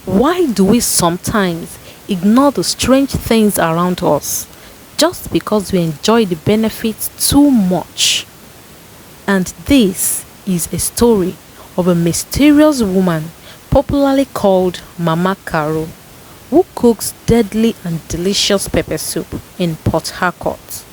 Why do we sometimes ignore the strange things around us just because we enjoy the benefits too much? And this is a story of a mysterious woman popularly called Mama Caro, who cooks deadly and delicious pepper soup in Port Harcourt.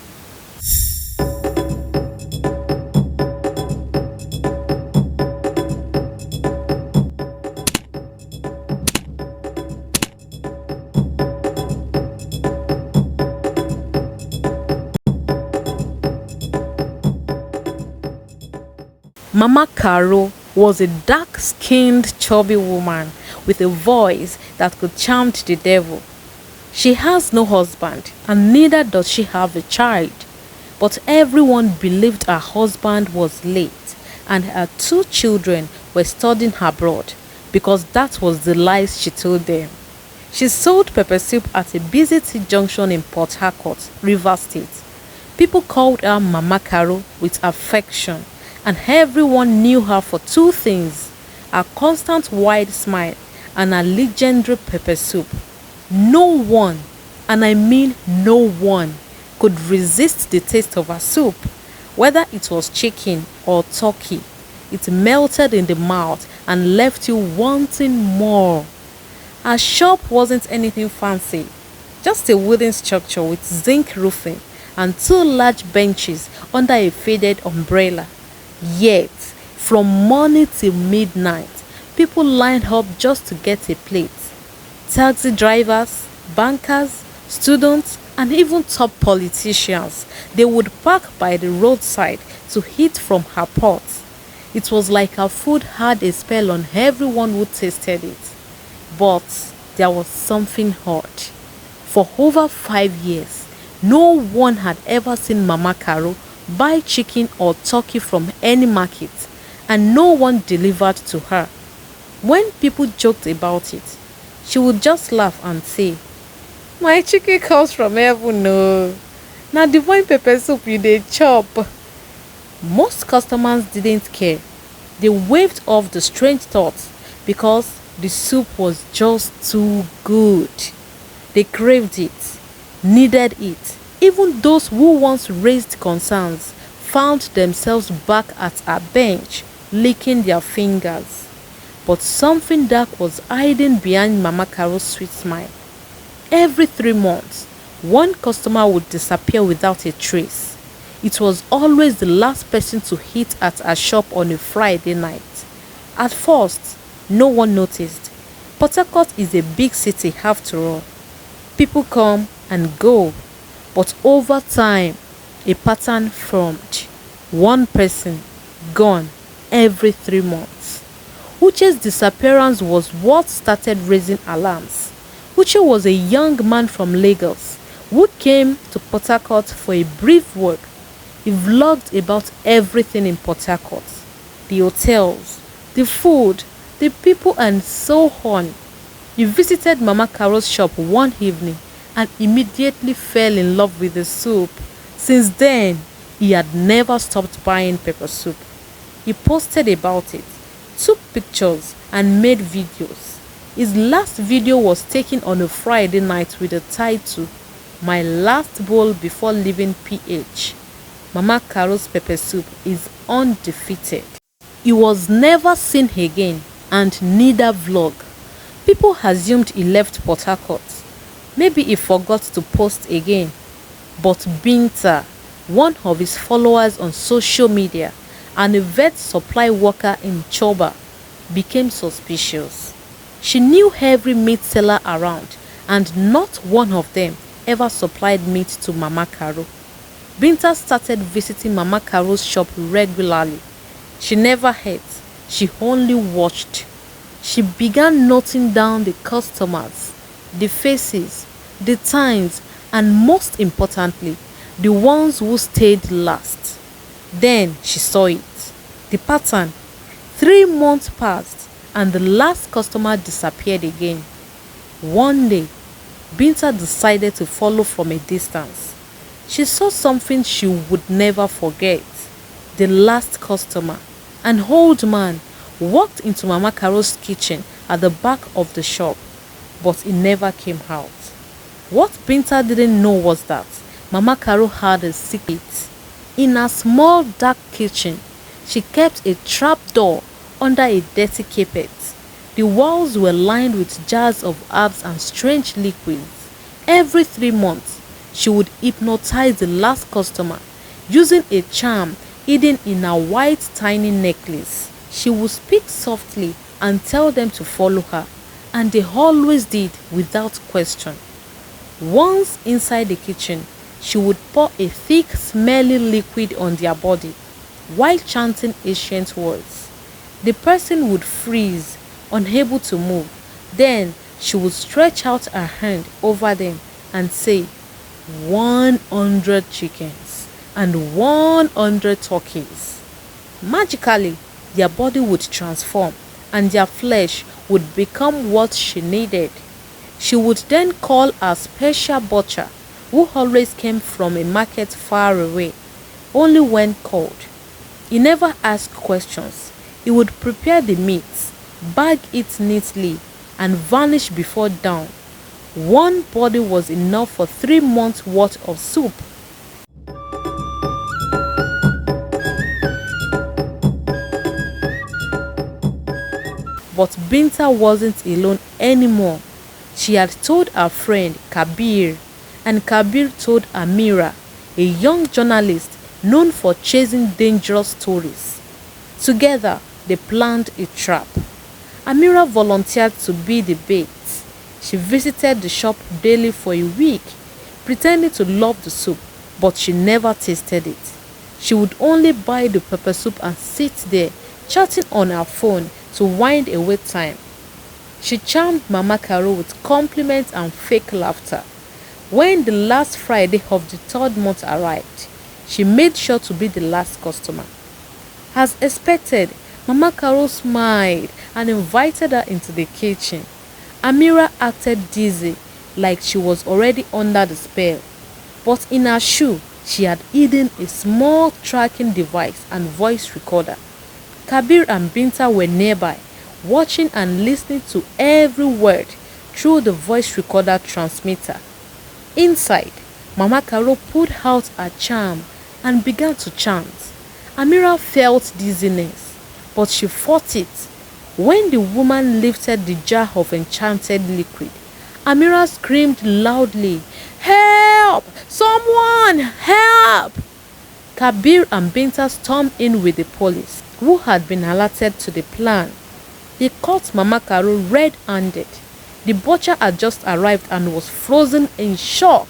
Mama Caro was a dark-skinned, chubby woman with a voice that could charm the devil. She has no husband and neither does she have a child, but everyone believed her husband was late and her two children were studying abroad because that was the lies she told them. She sold pepper soup at a busy T junction in Port Harcourt, Rivers State. People called her Mama Caro with affection, and everyone knew her for two things: her constant wide smile and her legendary pepper soup. No one, and I mean no one, could resist the taste of her soup. Whether it was chicken or turkey, it melted in the mouth and left you wanting more. Her shop wasn't anything fancy, just a wooden structure with zinc roofing and two large benches under a faded umbrella. Yet, from morning till midnight, people lined up just to get a plate. Taxi drivers, bankers, students, and even top politicians, they would park by the roadside to eat from her pot. It was like her food had a spell on everyone who tasted it. But there was something odd. For over 5 years, no one had ever seen Mama Caro buy chicken or turkey from any market, and no one delivered to her. When people joked about it, she would just laugh and say, "My chicken comes from heaven, no. Now divine pepper soup you dey chop." Most customers didn't care. They waved off the strange thoughts because the soup was just too good. They craved it, needed it. Even those who once raised concerns found themselves back at her bench, licking their fingers. But something dark was hiding behind Mama Caro's sweet smile. Every 3 months, one customer would disappear without a trace. It was always the last person to eat at her shop on a Friday night. At first, no one noticed. Port Harcourt is a big city after all. People come and go. But over time, a pattern formed. One person gone every 3 months. Uche's disappearance was what started raising alarms. Uche was a young man from Lagos who came to Port Harcourt for a brief work. He vlogged about everything in Port Harcourt: the hotels, the food, the people, and so on. He visited Mama Caro's shop one evening and immediately fell in love with the soup. Since then, he had never stopped buying pepper soup. He posted about it, took pictures, and made videos. His last video was taken on a Friday night with the title, "My Last Bowl Before Leaving PH." Mama Caro's pepper soup is undefeated. He was never seen again, and neither vlog. People assumed he left Port Harcourt. Maybe he forgot to post again. But Binta, one of his followers on social media and a vet supply worker in Choba, became suspicious. She knew every meat seller around, and not one of them ever supplied meat to Mama Caro. Binta started visiting Mama Caro's shop regularly. She never ate, she only watched. She began noting down the customers, the faces, the times, and most importantly, the ones who stayed last. Then she saw it. The pattern. 3 months passed and the last customer disappeared again. One day, Binta decided to follow from a distance. She saw something she would never forget. The last customer, an old man, walked into Mama Caro's kitchen at the back of the shop, but it never came out. What Binta didn't know was that Mama Caro had a secret. In a small dark kitchen, she kept a trap door under a dirty carpet. The walls were lined with jars of herbs and strange liquids. Every 3 months, she would hypnotize the last customer using a charm hidden in a white tiny necklace. She would speak softly and tell them to follow her, and they always did without question. Once inside the kitchen, she would pour a thick, smelly liquid on their body while chanting ancient words. The person would freeze, unable to move. Then she would stretch out her hand over them and say, 100 chickens and 100 turkeys. Magically, their body would transform and their flesh would become what she needed. She would then call a special butcher who always came from a market far away, only when called. He never asked questions. He would prepare the meat, bag it neatly, and vanish before dawn. One body was enough for 3 months' worth of soup. But Binta wasn't alone anymore. She had told her friend Kabir, and Kabir told Amira, a young journalist known for chasing dangerous stories. Together, they planned a trap. Amira volunteered to be the bait. She visited the shop daily for a week, pretending to love the soup, but she never tasted it. She would only buy the pepper soup and sit there, chatting on her phone to wind away time. She charmed Mama Caro with compliments and fake laughter. When the last Friday of the 3rd month arrived, she made sure to be the last customer. As expected, Mama Caro smiled and invited her into the kitchen. Amira acted dizzy, like she was already under the spell. But in her shoe, she had hidden a small tracking device and voice recorder. Kabir and Binta were nearby, watching and listening to every word through the voice recorder transmitter. Inside, Mama Caro pulled out her charm and began to chant. Amira felt dizziness, but she fought it. When the woman lifted the jar of enchanted liquid, Amira screamed loudly, "Help! Someone! Help!" Kabir and Binta stormed in with the police, who had been alerted to the plan. They caught Mama Caro red-handed. The butcher had just arrived and was frozen in shock.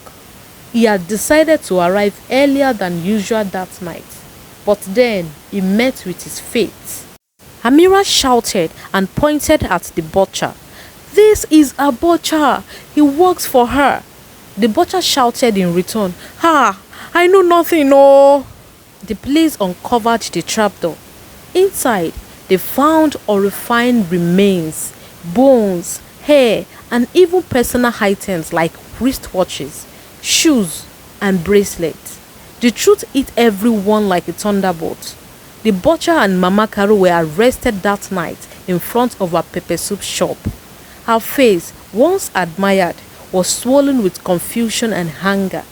He had decided to arrive earlier than usual that night, but then he met with his fate. Amira shouted and pointed at the butcher. "This is a butcher. He works for her." The butcher shouted in return, "Ha! I know nothing, no." The police uncovered the trapdoor. Inside, they found horrifying remains, bones, hair, and even personal items like wristwatches, shoes, and bracelets. The truth hit everyone like a thunderbolt. The butcher and Mama Caro were arrested that night in front of a pepper soup shop. Her face, once admired, was swollen with confusion and anger.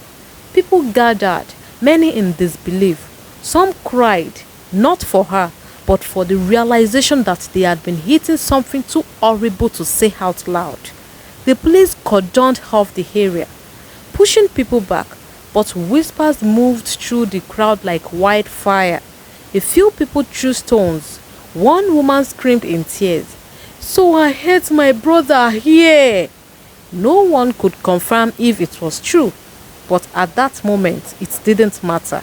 People gathered, many in disbelief. Some cried, not for her, but for the realization that they had been eating something too horrible to say out loud. The police cordoned off the area, pushing people back, but whispers moved through the crowd like wildfire. A few people threw stones. One woman screamed in tears, "So I hate my brother here." No one could confirm if it was true, but at that moment it didn't matter.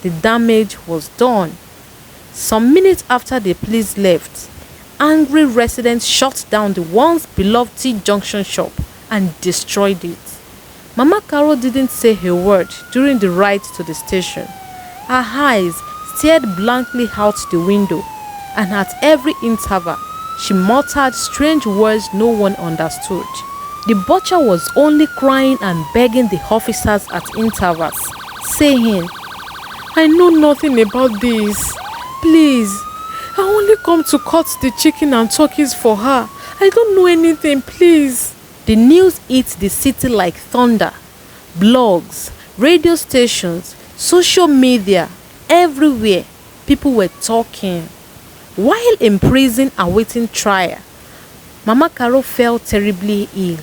The damage was done. Some minutes after the police left, angry residents shut down the once beloved T-Junction shop and destroyed it. Mama Caro didn't say a word during the ride to the station. Her eyes stared blankly out the window, and at every interval, she muttered strange words no one understood. The butcher was only crying and begging the officers at intervals, saying, "I know nothing about this. Please, I only come to cut the chicken and turkeys for her I don't know anything, please. The news hit the city like thunder. Blogs, radio stations, social media, everywhere. People were talking. While in prison awaiting trial, Mama Carol fell terribly ill.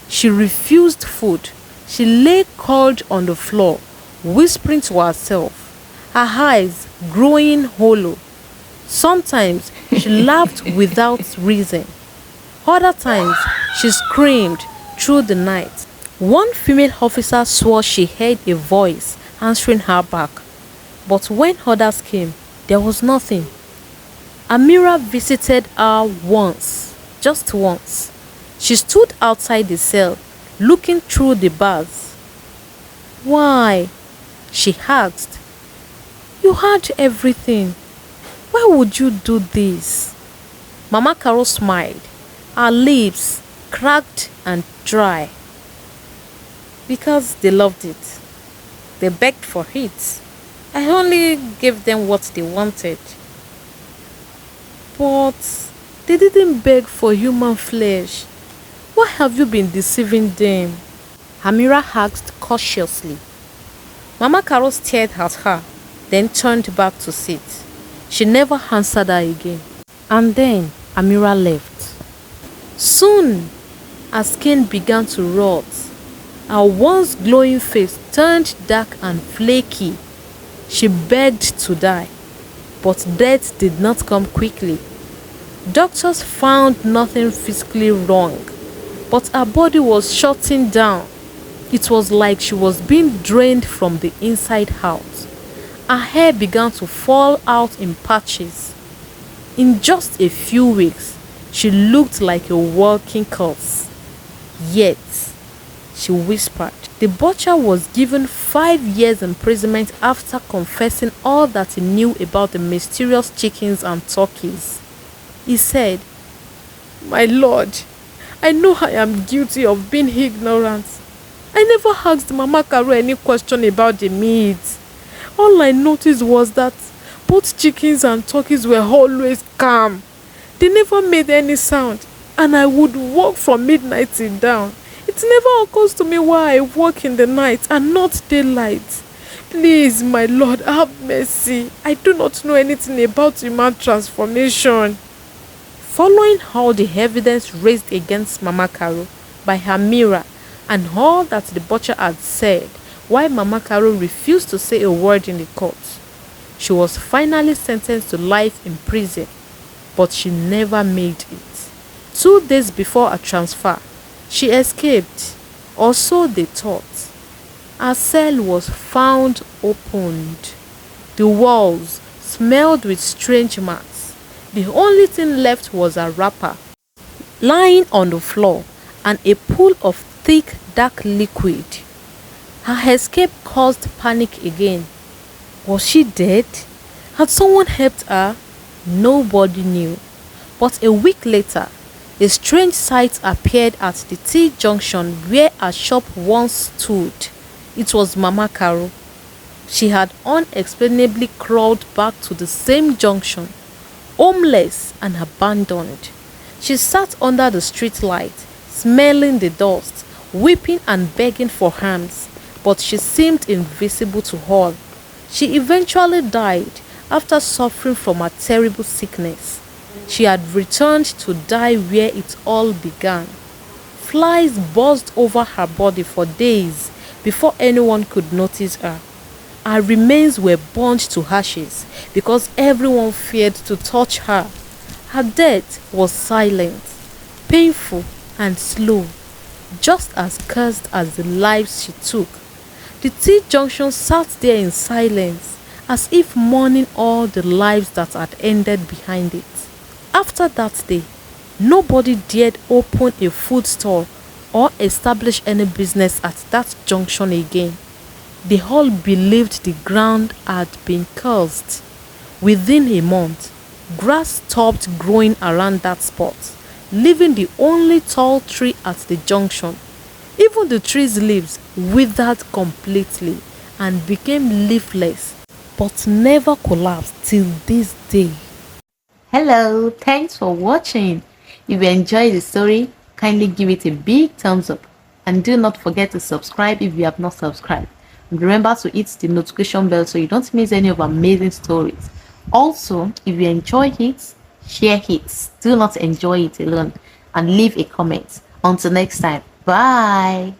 She refused food. She lay coiled on the floor, whispering to herself, her eyes growing hollow. Sometimes she laughed without reason. Other times she screamed through the night. One female officer swore she heard a voice answering her back, but when others came, there was nothing. Amira visited her once, just once. She stood outside the cell, looking through the bars. "Why?" she asked. "You had everything. Why would you do this?" Mama Carol smiled, her lips cracked and dry. "Because they loved it. They begged for it. I only gave them what they wanted." "But they didn't beg for human flesh. Why have you been deceiving them?" Amira asked cautiously. Mama Carol stared at her, then turned back to sit. She never answered her again. And then Amira left. Soon, her skin began to rot. Her once glowing face turned dark and flaky. She begged to die, but death did not come quickly. Doctors found nothing physically wrong, but her body was shutting down. It was like she was being drained from the inside out. Her hair began to fall out in patches. In just a few weeks, she looked like a walking corpse. Yet, she whispered, the butcher was given 5 years imprisonment after confessing all that he knew about the mysterious chickens and turkeys. He said, "My lord, I know I am guilty of being ignorant. I never asked Mama Carol any question about the meat. All I noticed was that both chickens and turkeys were always calm. They never made any sound, and I would walk from midnight till dawn. It never occurs to me why I walk in the night and not daylight. Please, my lord, have mercy. I do not know anything about human transformation." Following all the evidence raised against Mama Carol by Amira and all that the butcher had said, why Mama Carol refused to say a word in the court, she was finally sentenced to life in prison, but she never made it. 2 days before her transfer, she escaped, or so they thought. Her cell was found opened. The walls smelled with strange marks. The only thing left was a wrapper lying on the floor and a pool of thick, dark liquid. Her escape caused panic again. Was she dead? Had someone helped her? Nobody knew. But a week later, a strange sight appeared at the T-junction where her shop once stood. It was Mama Carol. She had unexplainably crawled back to the same junction, homeless and abandoned. She sat under the street light, smelling the dust, weeping and begging for alms, but she seemed invisible to all. She eventually died after suffering from a terrible sickness. She had returned to die where it all began. Flies buzzed over her body for days before anyone could notice her. Her remains were burnt to ashes because everyone feared to touch her. Her death was silent, painful and slow, just as cursed as the lives she took. The T-junction sat there in silence, as if mourning all the lives that had ended behind it. After that day, nobody dared open a food store or establish any business at that junction again. They all believed the ground had been cursed. Within a month, grass stopped growing around that spot, leaving the only tall tree at the junction. Even the tree's leaves withered completely and became leafless, but never collapsed till this day. Hello, thanks for watching. If you enjoyed the story, kindly give it a big thumbs up. And do not forget to subscribe if you have not subscribed. And remember to hit the notification bell so you don't miss any of our amazing stories. Also, if you enjoy it, share it. Do not enjoy it alone and leave a comment. Until next time, bye.